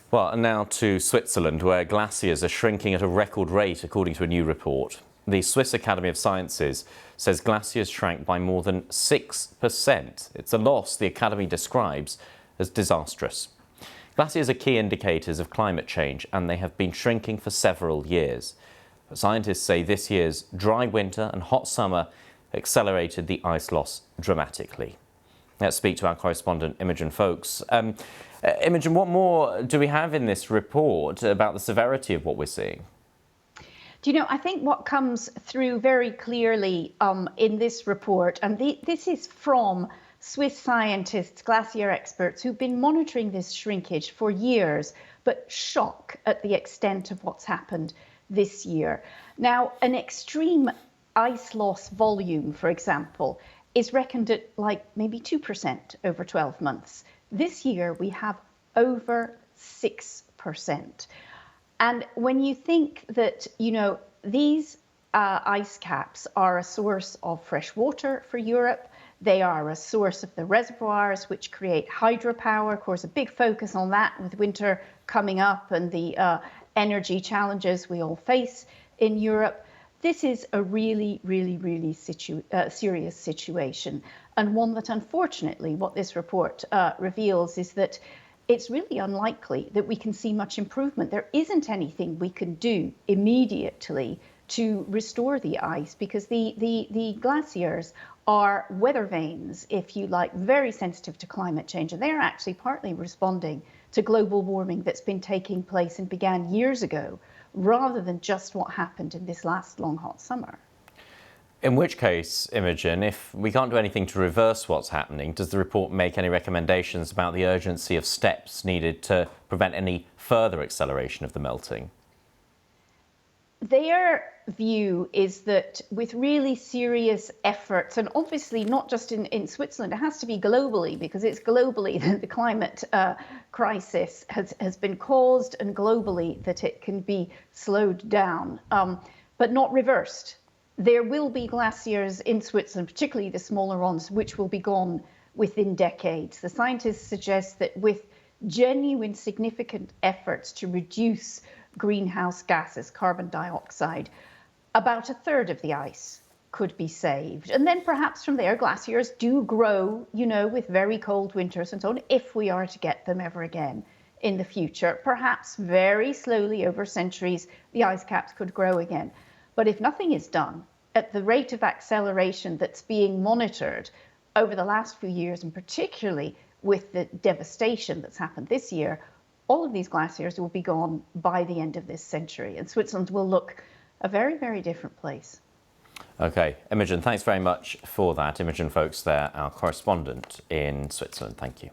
Well, and now to Switzerland, where glaciers are shrinking at a record rate, according to a new report. The Swiss Academy of Sciences says glaciers shrank by more than 6%. It's a loss the Academy describes as disastrous. Glaciers are key indicators of climate change, and they have been shrinking for several years. But scientists say this year's dry winter and hot summer accelerated the ice loss dramatically. Let's speak to our correspondent, Imogen Folks. Imogen, what more do we have in this report about the severity of what we're seeing? Do you know, I think what comes through very clearly in this report, and this is from Swiss scientists, glacier experts, who've been monitoring this shrinkage for years, but shock at the extent of what's happened this year. Now, an extreme ice loss volume, for example, is reckoned at like maybe 2% over 12 months. This year we have over 6%. And when you think that, you know, these ice caps are a source of fresh water for Europe, they are a source of the reservoirs which create hydropower. Of course, a big focus on that with winter coming up and the energy challenges we all face in Europe. This is a really serious situation, and one that unfortunately what this report reveals is that it's really unlikely that we can see much improvement. There isn't anything we can do immediately to restore the ice because the glaciers are weather vanes, if you like, very sensitive to climate change, and they're actually partly responding to global warming that's been taking place and began years ago, rather than just what happened in this last long hot summer. In which case, Imogen, if we can't do anything to reverse what's happening, does the report make any recommendations about the urgency of steps needed to prevent any further acceleration of the melting? Their view is that with really serious efforts, and obviously not just in Switzerland, it has to be globally, because it's globally that the climate crisis has been caused, and globally that it can be slowed down, but not reversed. There will be glaciers in Switzerland, particularly the smaller ones, which will be gone within decades. The scientists suggest that with genuine significant efforts to reduce greenhouse gases, carbon dioxide, about a third of the ice could be saved. And then perhaps from there, glaciers do grow, you know, with very cold winters and so on, if we are to get them ever again in the future. Perhaps very slowly over centuries, the ice caps could grow again. But if nothing is done at the rate of acceleration that's being monitored over the last few years, and particularly with the devastation that's happened this year, all of these glaciers will be gone by the end of this century, and Switzerland will look a very different place. OK, Imogen, thanks very much for that. Imogen Folks there, our correspondent in Switzerland. Thank you.